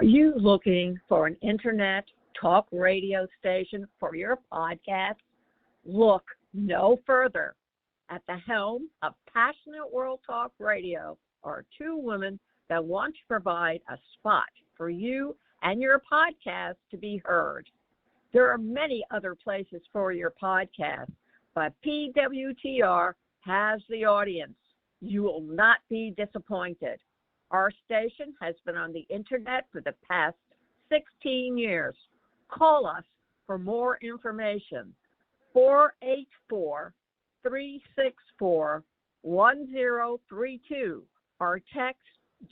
you looking for an internet talk radio station for your podcast? Look no further. At the helm of Passionate World Talk Radio are two women that want to provide a spot for you and your podcast to be heard. There are many other places for your podcast, but PWTR has the audience. You will not be disappointed. Our station has been on the internet for the past 16 years. Call us for more information. 484-364-1032 or text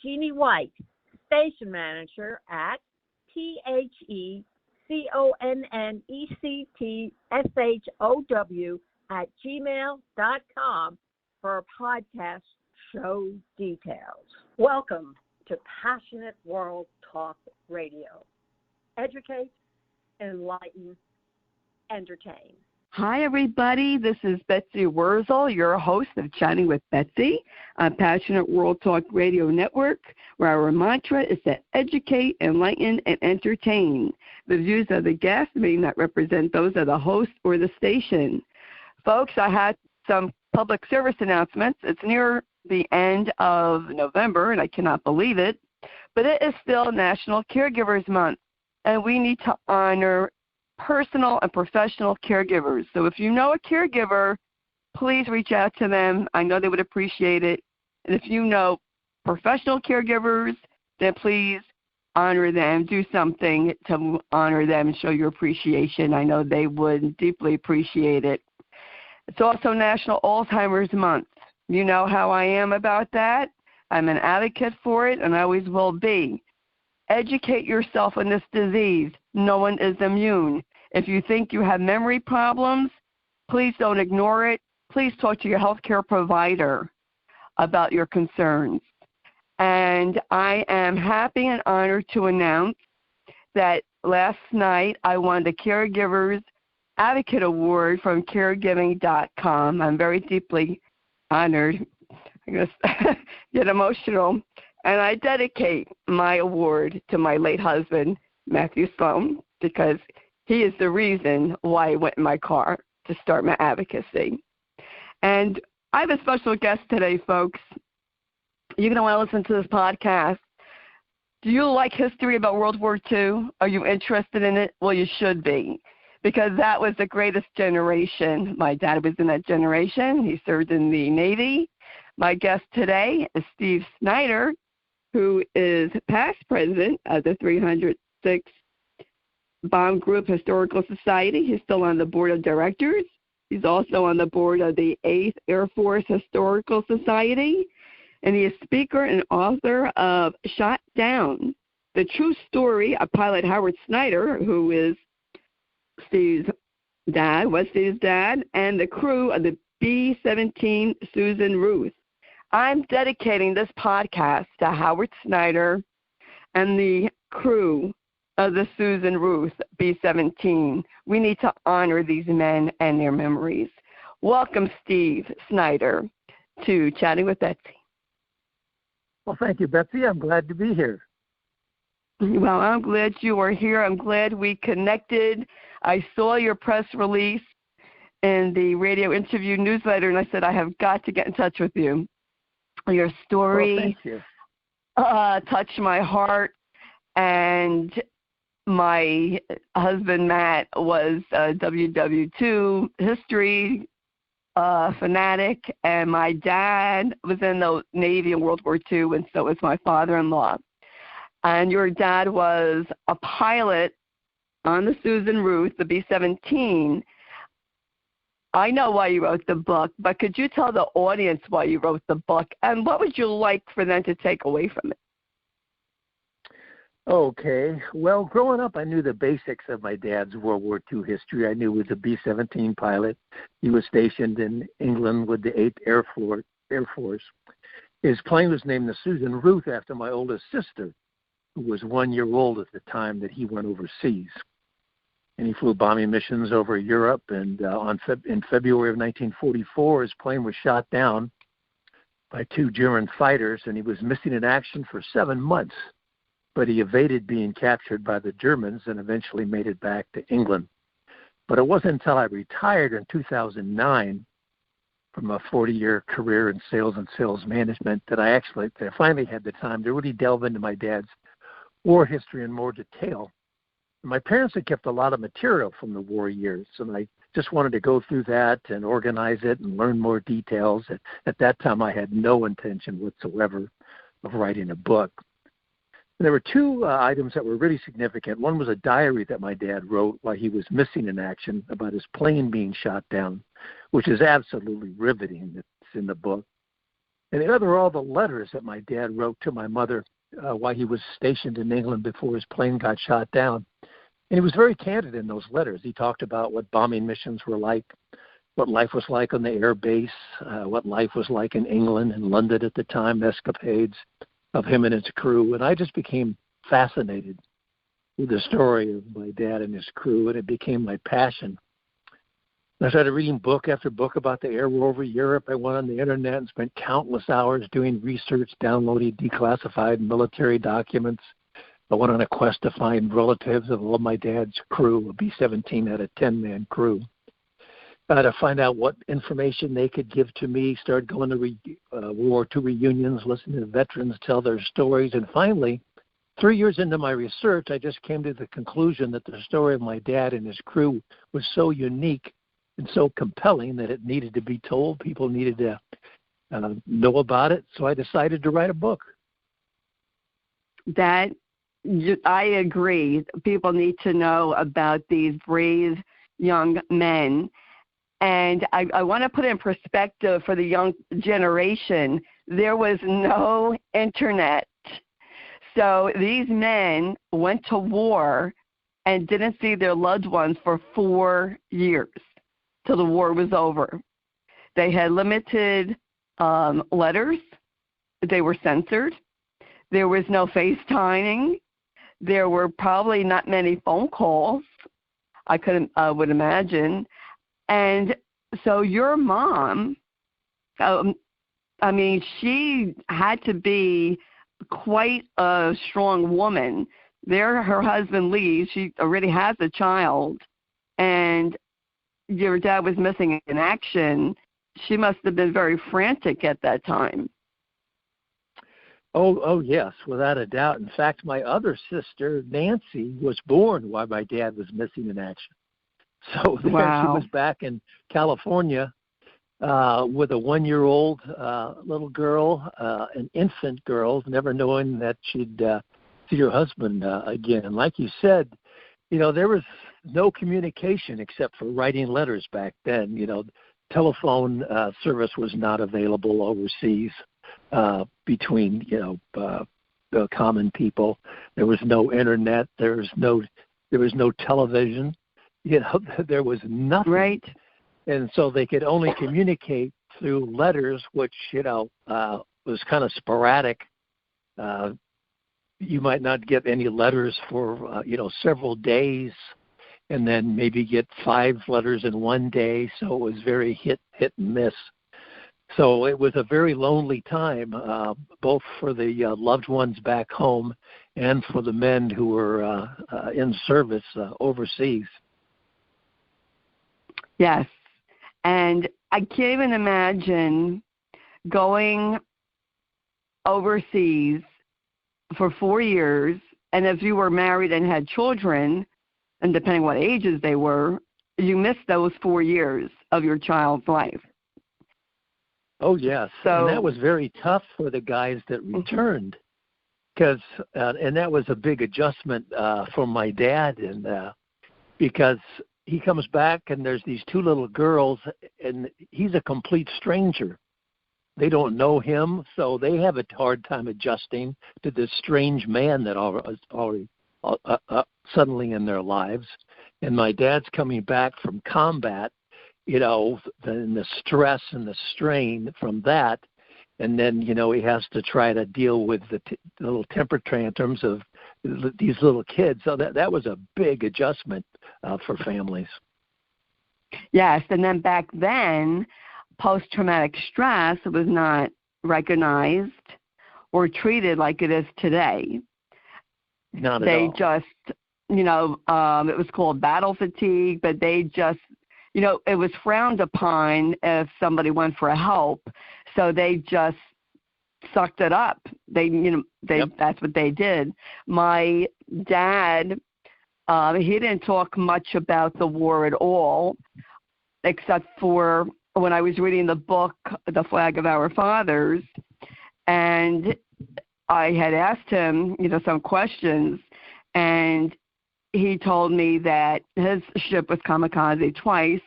Jeannie White, station manager, at PHECONNECTSHOW@gmail.com for podcast show details. Welcome to Passionate World Talk Radio. Educate, enlighten, entertain. Hi, everybody. This is Betsy Wurzel, your host of Chatting with Betsy on Passionate World Talk Radio Network, where our mantra is to educate, enlighten, and entertain. The views of the guests may not represent those of the host or the station. Folks, I had some public service announcements. It's near the end of November, and I cannot believe it, but it is still National Caregivers Month, and we need to honor personal and professional caregivers. So if you know a caregiver, please reach out to them. I know they would appreciate it. And if you know professional caregivers, then please honor them. Do something to honor them and show your appreciation. I know they would deeply appreciate it. It's also National Alzheimer's Month. You know how I am about that. I'm an advocate for it, and I always will be. Educate yourself on this disease. No one is immune. If you think you have memory problems, please don't ignore it. Please talk to your healthcare provider about your concerns. And I am happy and honored to announce that last night I won the Caregivers Advocate Award from caregiving.com. I'm very deeply honored. I'm going to get emotional. And I dedicate my award to my late husband, Matthew Sloan, because he is the reason why I went in my car to start my advocacy. And I have a special guest today, folks. You're going to want to listen to this podcast. Do you like history about World War II? Are you interested in it? Well, you should be, because that was the greatest generation. My dad was in that generation. He served in the Navy. My guest today is Steve Snyder, who is past president of the 306th Bomb Group Historical Society. He's still on the board of directors. He's also on the board of the 8th Airforce Historical Society. And he is speaker and author of Shot Down, the true story of pilot Howard Snyder, who is Steve's dad, was Steve's dad, and the crew of the B-17 Susan Ruth. I'm dedicating this podcast to Howard Snyder and the crew of the Susan Ruth B-17. We need to honor these men and their memories. Welcome, Steve Snyder, to Chatting with Betsy. Well, thank you, Betsy. I'm glad to be here. Well, I'm glad you are here. I'm glad we connected. I saw your press release in the radio interview newsletter, and I said, I have got to get in touch with you. Your story touched my heart, and my husband, Matt, was a WW2 history fanatic, and my dad was in the Navy in World War II, and so was my father-in-law. And your dad was a pilot on the Susan Ruth, the B-17. I know why you wrote the book, but could you tell the audience why you wrote the book, and what would you like for them to take away from it? Okay. Well, growing up, I knew the basics of my dad's World War II history. I knew he was a B-17 pilot. He was stationed in England with the 8th Airforce. His plane was named the Susan Ruth after my oldest sister, who was 1 year old at the time that he went overseas. And he flew bombing missions over Europe, and in February of 1944, his plane was shot down by 2 German fighters, and he was missing in action for 7 months. but he evaded being captured by the Germans and eventually made it back to England. But it wasn't until I retired in 2009 from a 40-year career in sales and sales management that I finally had the time to really delve into my dad's war history in more detail. My parents had kept a lot of material from the war years, and I just wanted to go through that and organize it and learn more details. At that time, I had no intention whatsoever of writing a book. And there were two items that were really significant. One was a diary that my dad wrote while he was missing in action about his plane being shot down, which is absolutely riveting. It's in the book. And the other are all the letters that my dad wrote to my mother while he was stationed in England before his plane got shot down. And he was very candid in those letters. He talked about what bombing missions were like, what life was like on the air base, what life was like in England and London at the time, escapades of him and his crew. And I just became fascinated with the story of my dad and his crew, and it became my passion. I started reading book after book about the air war over Europe. I went on the internet and spent countless hours doing research, downloading declassified military documents. I went on a quest to find relatives of all my dad's crew. A B-17 had a 10-man crew. To find out what information they could give to me, started going to World War II reunions, listening to veterans tell their stories. And finally, 3 years into my research, I just came to the conclusion that the story of my dad and his crew was so unique and so compelling that it needed to be told. People needed to know about it. So I decided to write a book. I agree. People need to know about these brave young men. And I want to put in perspective for the young generation, there was no internet. So these men went to war and didn't see their loved ones for 4 years till the war was over. They had limited letters. They were censored. There was no FaceTiming. There were probably not many phone calls, I would imagine. And so your mom, she had to be quite a strong woman. There, her husband leaves. She already has a child, and your dad was missing in action. She must have been very frantic at that time. Oh, yes, without a doubt. In fact, my other sister, Nancy, was born while my dad was missing in action. So there she was back in California with a 1-year-old little girl, an infant girl, never knowing that she'd see her husband again. And like you said, there was no communication except for writing letters back then. Telephone service was not available overseas between, the common people. There was no internet. There was no television. There was nothing. Right. And so they could only communicate through letters, which, was kind of sporadic. You might not get any letters for, several days, and then maybe get 5 letters in one day. So it was very hit and miss. So it was a very lonely time, both for the loved ones back home and for the men who were in service overseas. Yes. And I can't even imagine going overseas for 4 years, and if you were married and had children, and depending what ages they were, you missed those 4 years of your child's life. Oh, yes. So, and that was very tough for the guys that returned, because and that was a big adjustment for my dad, and because he comes back and there's these 2 little girls, and he's a complete stranger. They don't know him, so they have a hard time adjusting to this strange man that is already suddenly in their lives. And my dad's coming back from combat, and the stress and the strain from that. And then, he has to try to deal with the little temper tantrums of these little kids. So that was a big adjustment for families. Yes, and then back then, post-traumatic stress was not recognized or treated like it is today. Not at They all. just, it was called battle fatigue, but they just, it was frowned upon if somebody went for help. So they just sucked it up. That's what they did. My dad, he didn't talk much about the war at all, except for when I was reading the book, The Flag of Our Fathers, and I had asked him, some questions, and he told me that his ship was kamikaze twice,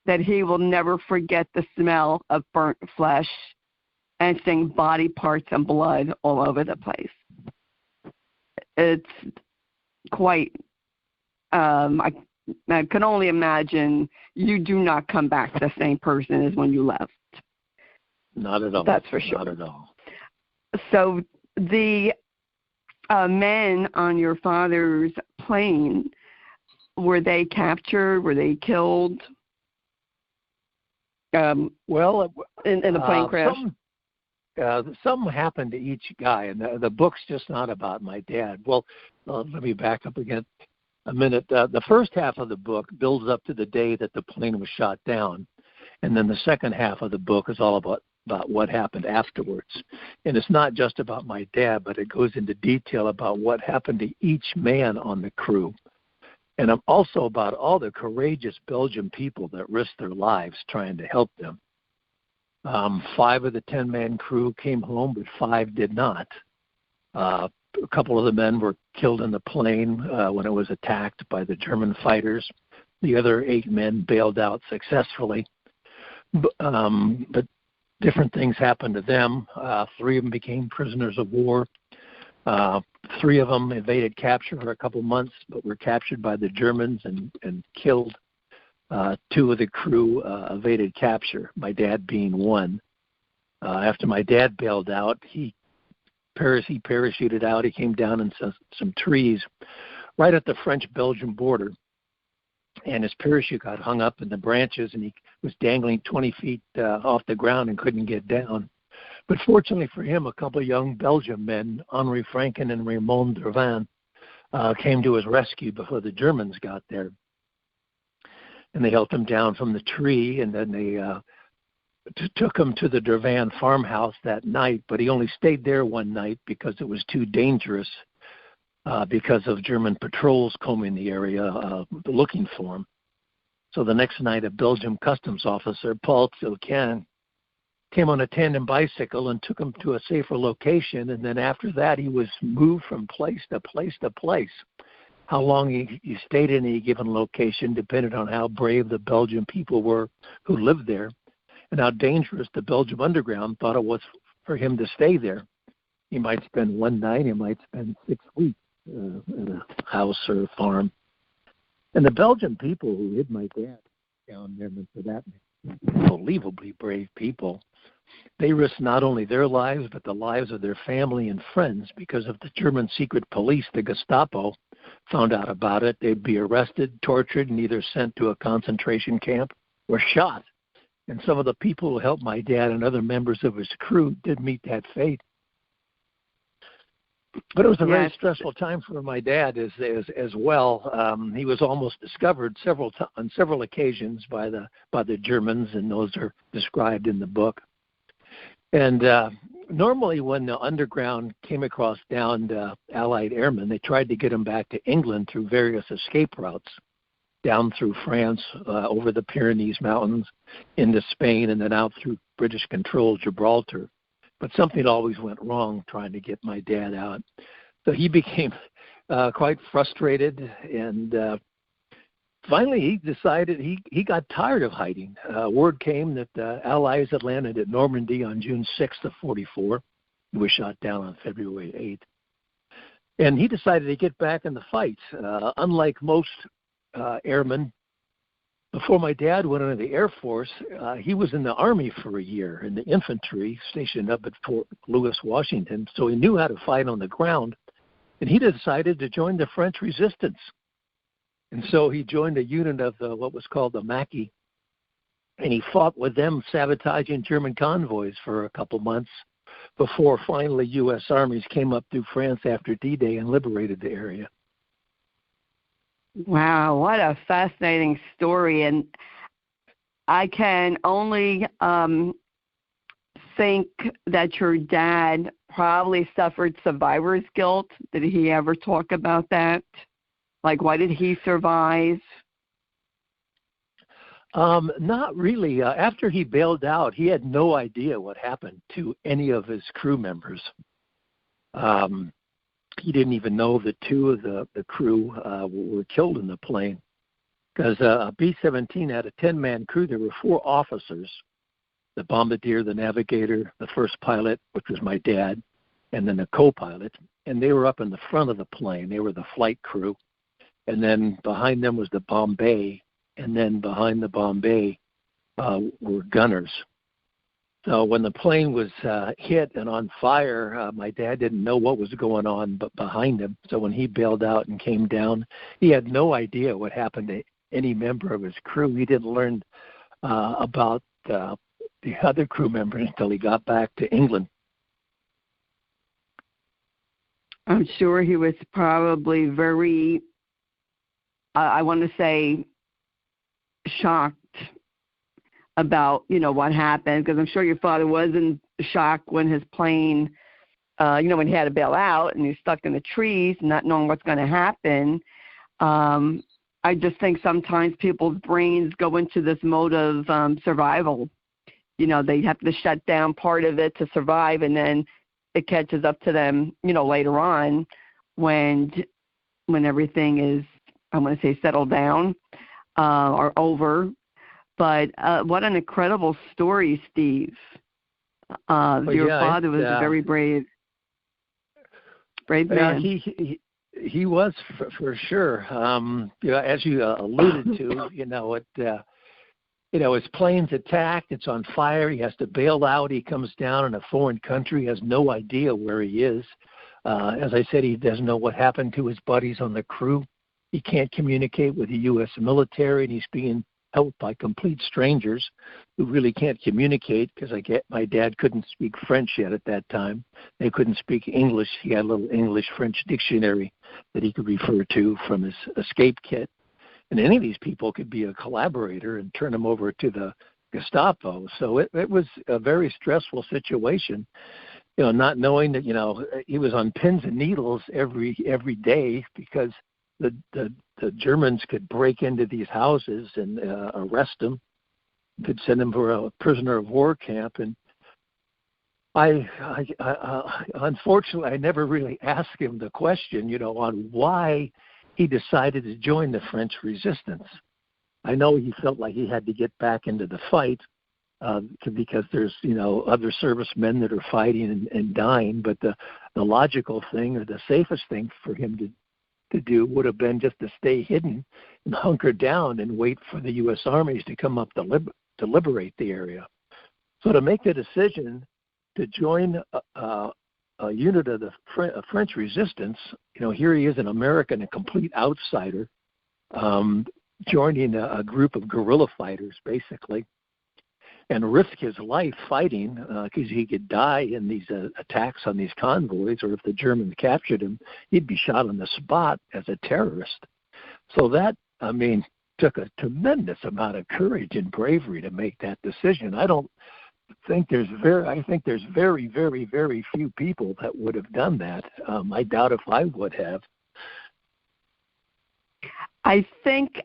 that he will never forget the smell of burnt flesh and seeing body parts and blood all over the place. It's quite, I can only imagine you do not come back the same person as when you left. Not at all. That's for sure. Not at all. So the men on your father's plane, were they captured? Were they killed? In the plane crash? Something happened to each guy, and the book's just not about my dad. Well, let me back up again a minute. The first half of the book builds up to the day that the plane was shot down, and then the second half of the book is all about what happened afterwards. And it's not just about my dad, but it goes into detail about what happened to each man on the crew. And I'm also about all the courageous Belgian people that risked their lives trying to help them. 5 of the 10-man crew came home, but 5 did not. A couple of the men were killed in the plane when it was attacked by the German fighters. The other 8 men bailed out successfully. But different things happened to them. 3 of them became prisoners of war. 3 of them evaded capture for a couple months, but were captured by the Germans and killed. 2 of the crew evaded capture, my dad being one. After my dad bailed out, he parachuted out. He came down in some trees right at the French-Belgian border, and his parachute got hung up in the branches, and he was dangling 20 feet off the ground and couldn't get down. But fortunately for him, a couple of young Belgian men, Henri Franken and Raymond Dervin, came to his rescue before the Germans got there. And they helped him down from the tree, and then they took him to the Dervin farmhouse that night, but he only stayed there one night because it was too dangerous because of German patrols combing the area looking for him. So the next night, a Belgian customs officer, Paul Tilcan, came on a tandem bicycle and took him to a safer location, and then after that, he was moved from place to place to place. How long he stayed in any given location depended on how brave the Belgian people were who lived there and how dangerous the Belgian underground thought it was for him to stay there. He might spend one night, he might spend 6 weeks at a house or a farm. And the Belgian people who hid my dad down there, and for that, unbelievably brave people, they risked not only their lives but the lives of their family and friends because if the German secret police, the Gestapo, found out about it, they'd be arrested, tortured, and either sent to a concentration camp or shot. And some of the people who helped my dad and other members of his crew did meet that fate. But it was a very stressful time for my dad as well. He was almost discovered on several occasions by the Germans, and those are described in the book. And normally when the underground came across downed Allied airmen, they tried to get them back to England through various escape routes, down through France, over the Pyrenees Mountains, into Spain, and then out through British-controlled Gibraltar. But something always went wrong trying to get my dad out. So he became quite frustrated, and finally he decided he got tired of hiding. Word came that the Allies had landed at Normandy on June 6th of 44. He was shot down on February 8th. And he decided to get back in the fight. Unlike most airmen, before my dad went into the Air Force, he was in the Army for a year in the infantry stationed up at Fort Lewis, Washington. So he knew how to fight on the ground. And he decided to join the French resistance. And so he joined a unit of what was called the Maquis. And he fought with them, sabotaging German convoys for a couple months before finally U.S. armies came up through France after D-Day and liberated the area. Wow, what a fascinating story. And I can only think that your dad probably suffered survivor's guilt. Did he ever talk about that? Like, why did he survive? Not really. After he bailed out, he had no idea what happened to any of his crew members. He didn't even know that two of the crew were killed in the plane, because a B-17 had a 10-man crew. There were 4 officers, the bombardier, the navigator, the first pilot, which was my dad, and then the co-pilot, and they were up in the front of the plane. They were the flight crew, and then behind them was the bomb bay, and then behind the bomb bay were gunners. So when the plane was hit and on fire, my dad didn't know what was going on but behind him. So when he bailed out and came down, he had no idea what happened to any member of his crew. He didn't learn about the other crew members until he got back to England. I'm sure he was probably very, I want to say, shocked about, what happened, because I'm sure your father was in shock when his plane, when he had to bail out and he's stuck in the trees, not knowing what's going to happen. I just think sometimes people's brains go into this mode of survival. They have to shut down part of it to survive, and then it catches up to them, later on when everything is, I want to say, settled down or over. But what an incredible story, Steve. Your father was a very brave man. He was for sure. As you alluded to, his plane's attacked. It's on fire. He has to bail out. He comes down in a foreign country. Has no idea where he is. As I said, he doesn't know what happened to his buddies on the crew. He can't communicate with the U.S. military, and he's being helped by complete strangers who really can't communicate, because my dad couldn't speak French yet at that time. They couldn't speak English. He had a little English-French dictionary that he could refer to from his escape kit. And any of these people could be a collaborator and turn them over to the Gestapo. So it was a very stressful situation, not knowing that, he was on pins and needles every day, because the Germans could break into these houses and arrest him, could send him for a prisoner of war camp. And I unfortunately, I never really asked him the question, on why he decided to join the French resistance. I know he felt like he had to get back into the fight because there's, other servicemen that are fighting and dying. But the logical thing, or the safest thing for him to do would have been just to stay hidden and hunker down and wait for the U.S. armies to come up to liberate the area. So to make the decision to join a unit of the French resistance, here he is, an American, a complete outsider, joining a group of guerrilla fighters, basically, and risk his life fighting, because he could die in these attacks on these convoys, or if the Germans captured him, he'd be shot on the spot as a terrorist. So that, took a tremendous amount of courage and bravery to make that decision. I think there's very, very, very few people that would have done that. I doubt if I would have. I think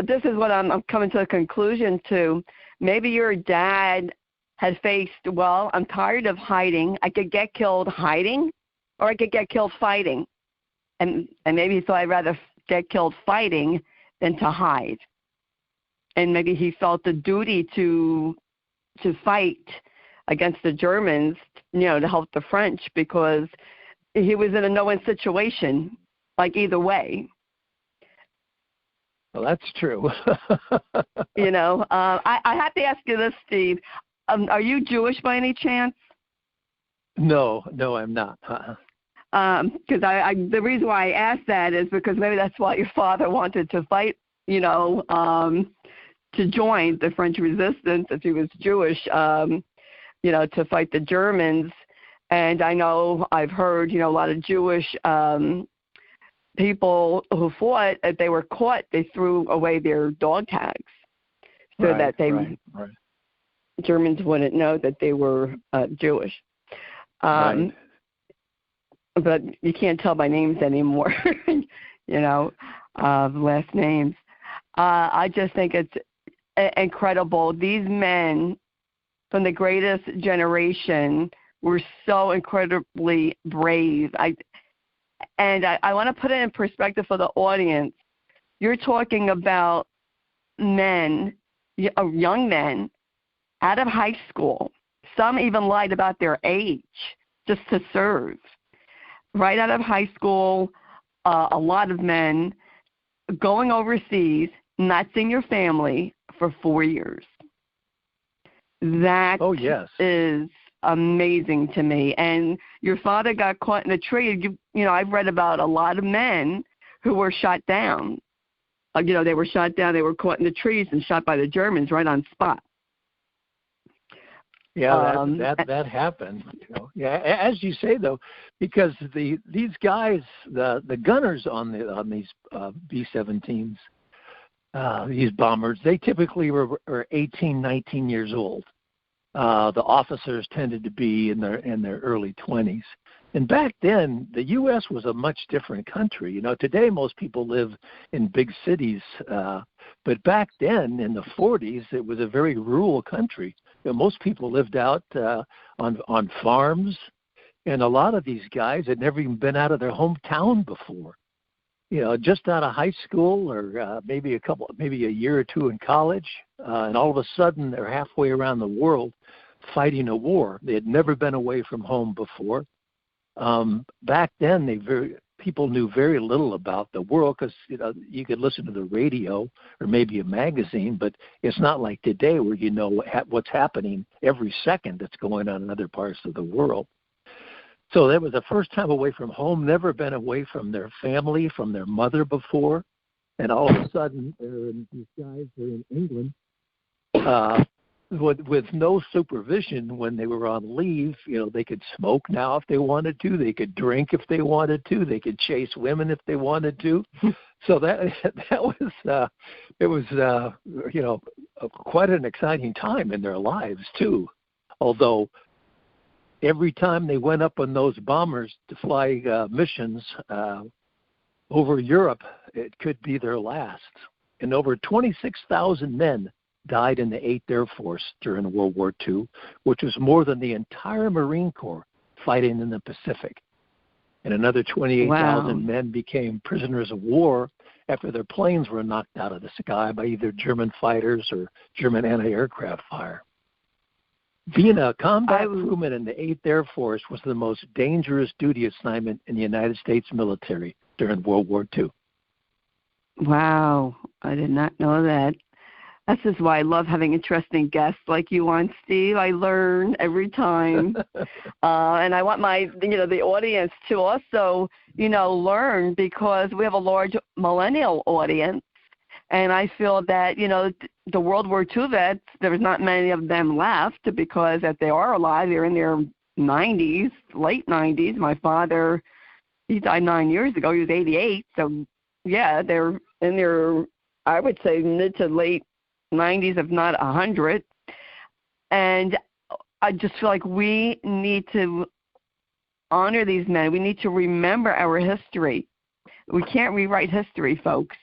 this is what I'm coming to a conclusion to. Maybe your dad had faced, I'm tired of hiding. I could get killed hiding, or I could get killed fighting. And maybe he thought, I'd rather get killed fighting than to hide. And maybe he felt the duty to fight against the Germans, to help the French, because he was in a no-win situation, either way. Well, that's true. I have to ask you this, Steve. Are you Jewish by any chance? No, I'm not. Because the reason why I asked that is because maybe that's why your father wanted to fight, to join the French resistance if he was Jewish, to fight the Germans. And I know I've heard, a lot of Jewish people who fought, if they were caught, they threw away their dog tags so that Germans wouldn't know that they were Jewish. But you can't tell by names anymore, last names. I just think it's incredible. These men from the greatest generation were so incredibly brave. I want to put it in perspective for the audience. You're talking about men, young men, out of high school. Some even lied about their age just to serve. Right out of high school, a lot of men going overseas, not seeing your family for 4 years. That is amazing to me. And your father got caught in a tree. I've read about a lot of men who were shot down. They were shot down. They were caught in the trees and shot by the Germans right on spot. Yeah, that happened. Yeah, as you say though, because these guys, the gunners on these B-17s, these bombers, they typically were 18, 19 years old. The officers tended to be in their early 20s. And back then, the U.S. was a much different country. Today most people live in big cities, but back then in the 40s, it was a very rural country. Most people lived out on farms, and a lot of these guys had never even been out of their hometown before. Just out of high school or maybe a year or two in college, and all of a sudden they're halfway around the world fighting a war. They had never been away from home before. Back then, people knew very little about the world because you could listen to the radio or maybe a magazine, but it's not like today where you know what's happening every second that's going on in other parts of the world. So that was the first time away from home, never been away from their family, from their mother before, and all of a sudden these guys are in England with no supervision when they were on leave. They could smoke now if they wanted to. They could drink if they wanted to. They could chase women if they wanted to. So it was quite an exciting time in their lives too. Although every time they went up on those bombers to fly missions over Europe, it could be their last. And over 26,000 men died in the 8th Air Force during World War II, which was more than the entire Marine Corps fighting in the Pacific. And another 28,000 men became prisoners of war after their planes were knocked out of the sky by either German fighters or German anti-aircraft fire. Being a combat crewman in the 8th Air Force was the most dangerous duty assignment in the United States military during World War II. Wow, I did not know that. This is why I love having interesting guests like you on, Steve. I learn every time. And I want the audience to also, learn, because we have a large millennial audience. And I feel that, the World War II vets, there's not many of them left, because if they are alive, they're in their 90s, late 90s. My father, he died 9 years ago. He was 88. So, yeah, they're in their, I would say, mid to late 90s, if not 100. And I just feel like we need to honor these men. We need to remember our history. We can't rewrite history, folks,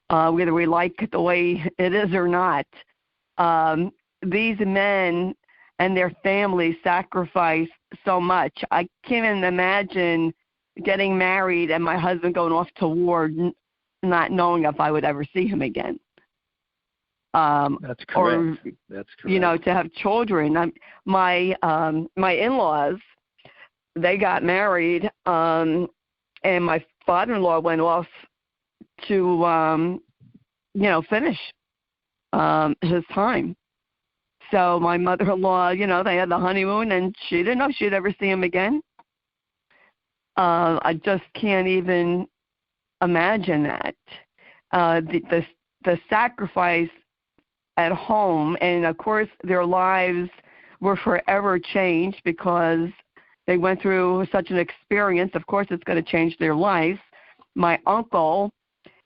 whether we like it the way it is or not. These men and their families sacrifice so much. I can't even imagine getting married and my husband going off to war, not knowing if I would ever see him again. That's correct. That's correct. To have children. My in-laws, they got married, and my father-in-law went off to, finish his time. So my mother-in-law, they had the honeymoon, and she didn't know she'd ever see him again. I just can't even imagine that. The sacrifice at home, and of course their lives were forever changed because, they went through such an experience. Of course, it's going to change their life. My uncle,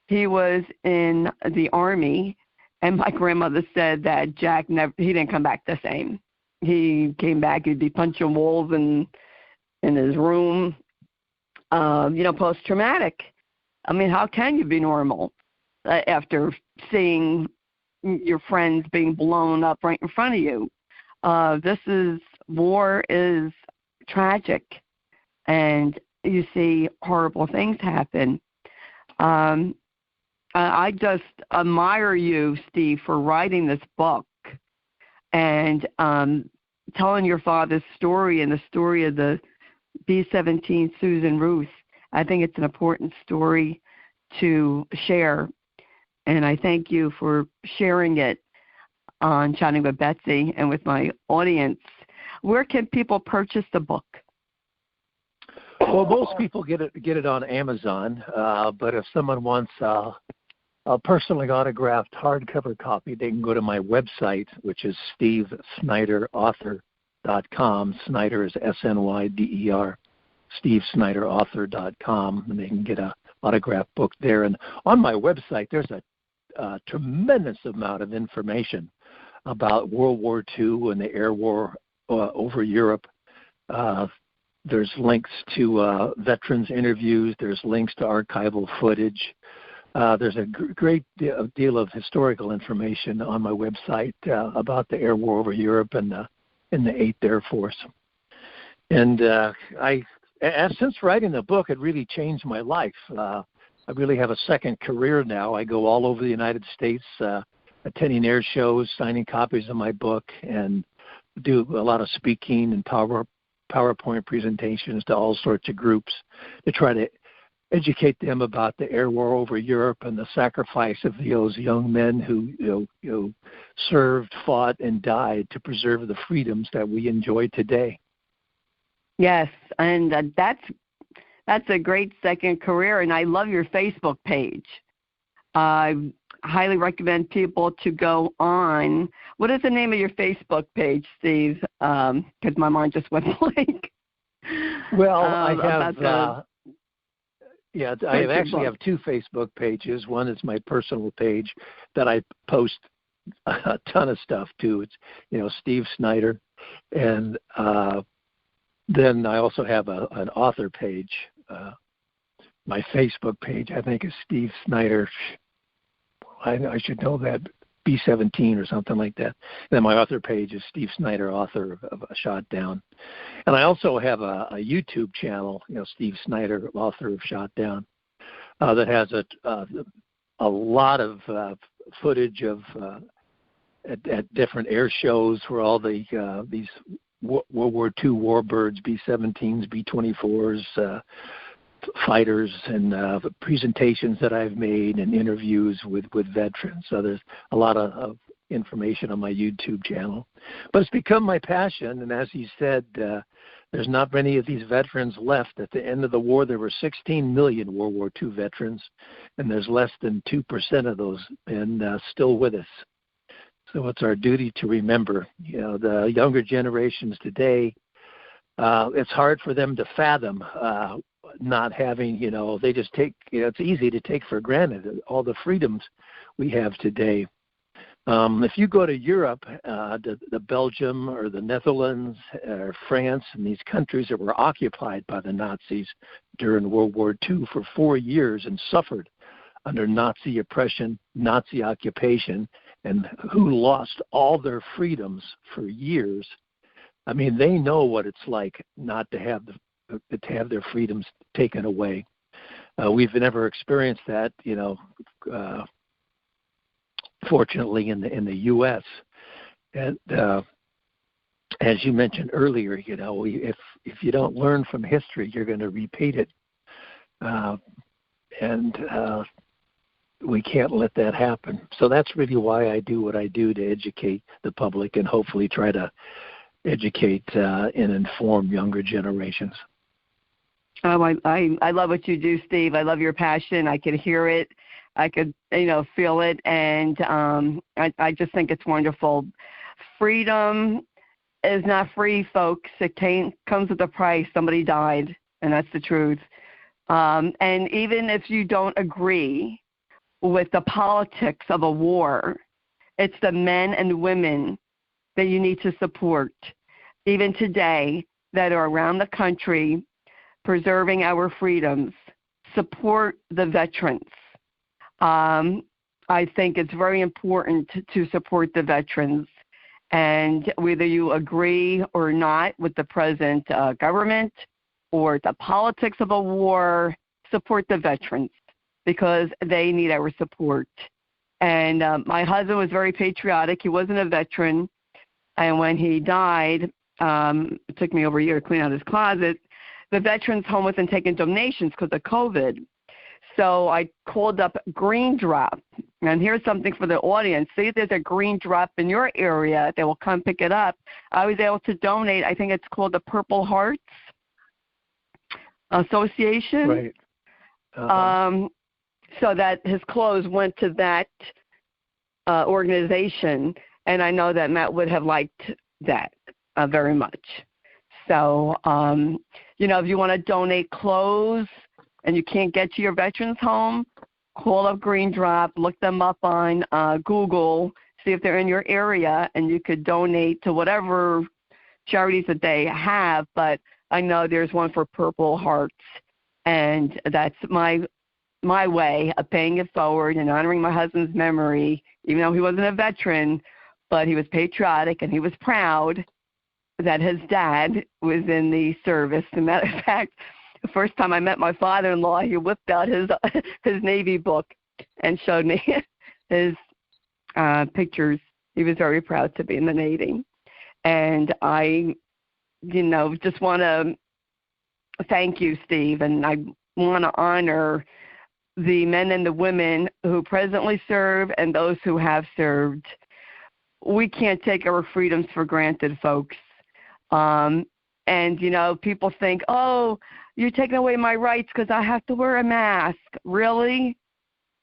he was in the Army, and my grandmother said that Jack he didn't come back the same. He came back, he'd be punching walls in his room, post-traumatic. I mean, how can you be normal after seeing your friends being blown up right in front of you? War is tragic, and you see horrible things happen. I just admire you, Steve, for writing this book and telling your father's story and the story of the B-17 Susan Ruth. I think it's an important story to share, and I thank you for sharing it on Chatting with Betsy and with my audience. Where can people purchase the book? Well, most people get it on Amazon, but if someone wants a personally autographed hardcover copy, they can go to my website, which is stevesnyderauthor.com. Snyder is S-N-Y-D-E-R, stevesnyderauthor.com, and they can get a autographed book there. And on my website, there's a tremendous amount of information about World War II and the air war over Europe. There's links to veterans interviews. There's links to archival footage. There's a great deal of historical information on my website about the air war over Europe and the 8th Air Force. And since writing the book, it really changed my life. I really have a second career now. I go all over the United States, attending air shows, signing copies of my book, and do a lot of speaking and PowerPoint presentations to all sorts of groups to try to educate them about the air war over Europe and the sacrifice of those young men who served, fought, and died to preserve the freedoms that we enjoy today. Yes, and that's a great second career, and I love your Facebook page. I highly recommend people to go on. What is the name of your Facebook page, Steve? Because my mind just went blank. Well, I actually have two Facebook pages. One is my personal page that I post a ton of stuff to. It's, Steve Snyder. And then I also have an author page. My Facebook page, I think, is Steve Snyder. I should know that, B-17 or something like that. And then my author page is Steve Snyder, author of Shot Down. And I also have a YouTube channel, Steve Snyder, author of Shot Down, that has a lot of footage of at different air shows where all these World War II warbirds, B-17s, B-24s, fighters, and presentations that I've made and interviews with veterans. So there's a lot of information on my YouTube channel. But it's become my passion, and as he said, there's not many of these veterans left. At the end of the war, there were 16 million World War II veterans, and there's less than 2% of those and still with us. So it's our duty to remember. The younger generations today, it's hard for them to fathom not having, they just take, it's easy to take for granted all the freedoms we have today. If you go to Europe, the Belgium or the Netherlands or France and these countries that were occupied by the Nazis during World War II for 4 years and suffered under Nazi oppression, Nazi occupation, and who lost all their freedoms for years, I mean, they know what it's like not to have their freedoms taken away. We've never experienced that, fortunately in the U.S. And as you mentioned earlier, if you don't learn from history, you're going to repeat it, and we can't let that happen. So that's really why I do what I do, to educate the public and hopefully try to educate and inform younger generations. Oh, I love what you do, Steve. I love your passion. I can hear it. I could, feel it. And I just think it's wonderful. Freedom is not free, folks. It comes with a price. Somebody died, and that's the truth. And even if you don't agree with the politics of a war, it's the men and women that you need to support, even today, that are around the country preserving our freedoms. Support the veterans. I think it's very important to support the veterans. And whether you agree or not with the present government or the politics of a war, support the veterans because they need our support. And my husband was very patriotic. He wasn't a veteran. And when he died, it took me over a year to clean out his closet. The Veterans Home wasn't taking donations because of COVID. So I called up Green Drop. And here's something for the audience. See if there's a Green Drop in your area. They will come pick it up. I was able to donate. I think it's called the Purple Hearts Association. Right. So that his clothes went to that organization. And I know that Matt would have liked that very much. So, if you want to donate clothes and you can't get to your veterans home, call up Green Drop, look them up on Google, see if they're in your area, and you could donate to whatever charities that they have. But I know there's one for Purple Hearts, and that's my way of paying it forward and honoring my husband's memory, even though he wasn't a veteran, but he was patriotic and he was proud that his dad was in the service. As a matter of fact, the first time I met my father-in-law, he whipped out his Navy book and showed me his pictures. He was very proud to be in the Navy. And I, just want to thank you, Steve, and I want to honor the men and the women who presently serve and those who have served. We can't take our freedoms for granted, folks. And, people think, oh, you're taking away my rights because I have to wear a mask. Really?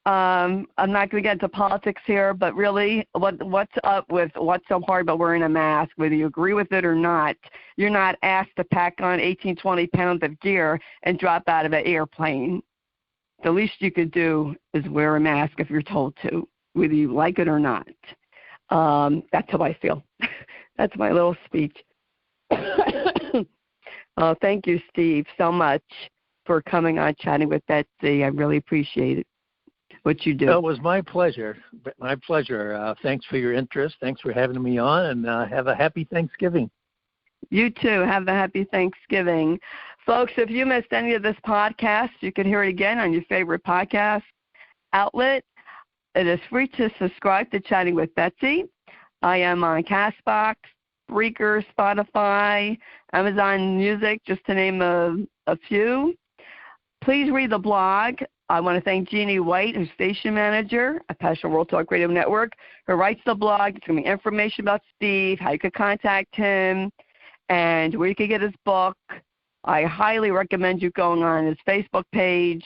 I'm not going to get into politics here, but really, what's up with what's so hard about wearing a mask, whether you agree with it or not? You're not asked to pack on 18, 20 pounds of gear and drop out of an airplane. The least you could do is wear a mask if you're told to, whether you like it or not. That's how I feel. That's my little speech. Thank you, Steve, so much for coming on Chatting with Betsy. I really appreciate it, what you do. It was my pleasure. My pleasure. Thanks for your interest. Thanks for having me on, and have a happy Thanksgiving. You too. Have a happy Thanksgiving. Folks, if you missed any of this podcast, you can hear it again on your favorite podcast outlet. It is free to subscribe to Chatting with Betsy. I am on CastBox, Breaker, Spotify, Amazon Music, just to name a few. Please read the blog. I want to thank Jeannie White, who's station manager at Passionate World Talk Radio Network, who writes the blog. It's going to be information about Steve, how you could contact him, and where you could get his book. I highly recommend you going on his Facebook page,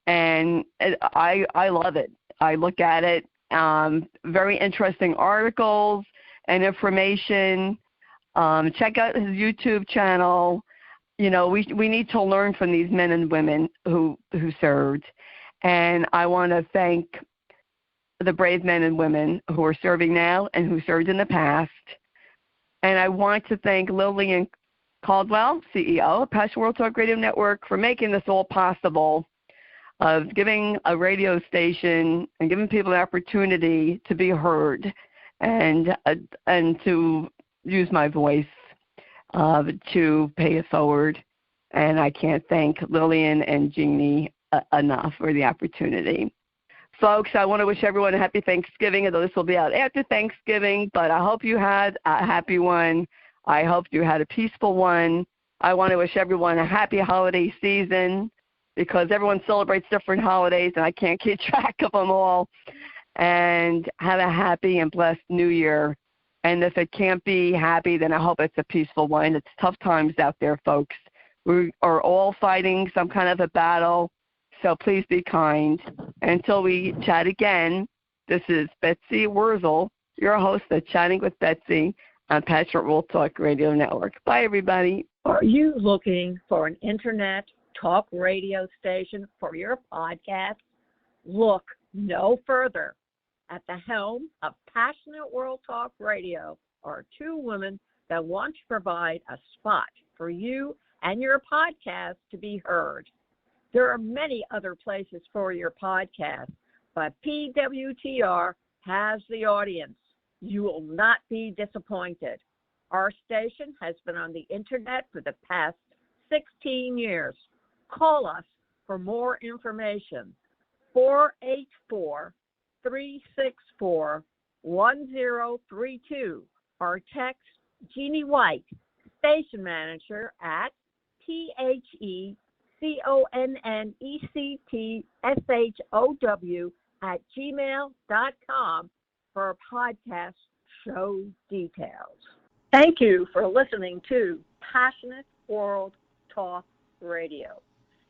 and I love it. I look at it. Very interesting articles and information. Check out his YouTube channel. We need to learn from these men and women who served. And I want to thank the brave men and women who are serving now and who served in the past. And I want to thank Lillian Caldwell, CEO of Passionate World Talk Radio Network, for making this all possible, of giving a radio station and giving people the opportunity to be heard and to use my voice to pay it forward. And I can't thank Lillian and Jeannie enough for the opportunity. Folks, I want to wish everyone a happy Thanksgiving, although this will be out after Thanksgiving, but I hope you had a happy one. I hope you had a peaceful one. I want to wish everyone a happy holiday season, because everyone celebrates different holidays, and I can't keep track of them all. And have a happy and blessed New Year. And if it can't be happy, then I hope it's a peaceful one. It's tough times out there, folks. We are all fighting some kind of a battle, so please be kind. Until we chat again, this is Betsy Wurzel, your host of Chatting with Betsy. on Passionate World Talk Radio Network. Bye, everybody. Are you looking for an internet talk radio station for your podcast? Look no further. At the helm of Passionate World Talk Radio are two women that want to provide a spot for you and your podcast to be heard. There are many other places for your podcast, but PWTR has the audience. You will not be disappointed. Our station has been on the internet for the past 16 years. Call us for more information. 484-364-1032 or text Jeannie White, station manager at PHECONNECTSHOW@gmail.com for podcast show details. Thank you for listening to Passionate World Talk Radio.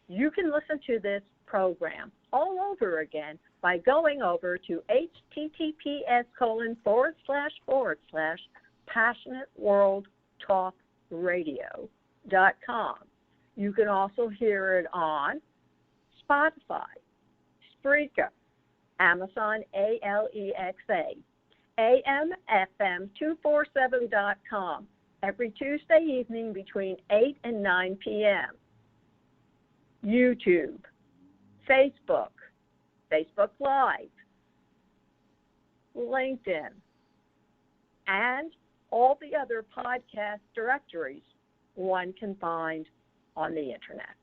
You can listen to this program all over again by going over to https://passionateworldtalkradio.com. You can also hear it on Spotify, Spreaker, Amazon Alexa, AMFM247.com every Tuesday evening between 8 and 9 p.m. YouTube, Facebook, Facebook Live, LinkedIn, and all the other podcast directories one can find on the internet.